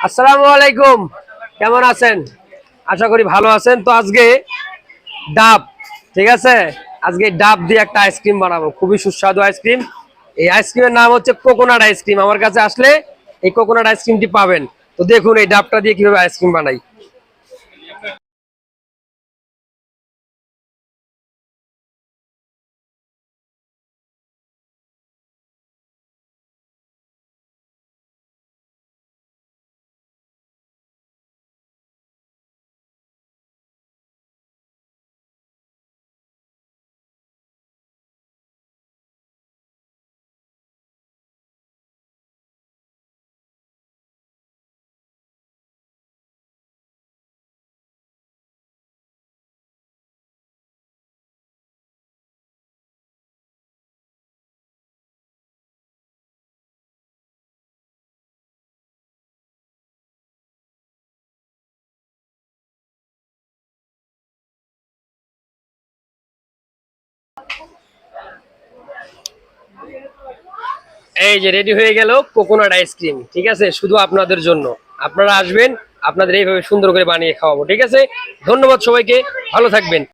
আসসালামু আলাইকুম, কেমন আছেন? আশা করি ভালো আছেন। তো আজকে ডাব, ঠিক আছে, আজকে ডাব দিয়ে একটা আইসক্রিম বানাবো, খুবই সুস্বাদু আইসক্রিম। এই আইসক্রিমের নাম হচ্ছে কোকোনাট আইসক্রিম। আমার কাছে আসলে এই কোকোনাট আইসক্রিমটি পাবেন। তো দেখুন এই ডাবটা দিয়ে কিভাবে আইসক্রিম বানাই। এই যে রেডি হয়ে গেল কোকোনাট আইসক্রিম, ঠিক আছে, শুধু আপনাদের জন্য। আপনারা আসবেন, আপনাদের এইভাবে সুন্দর করে বানিয়ে খাওয়াবো, ঠিক আছে। ধন্যবাদ সবাইকে, ভালো থাকবেন।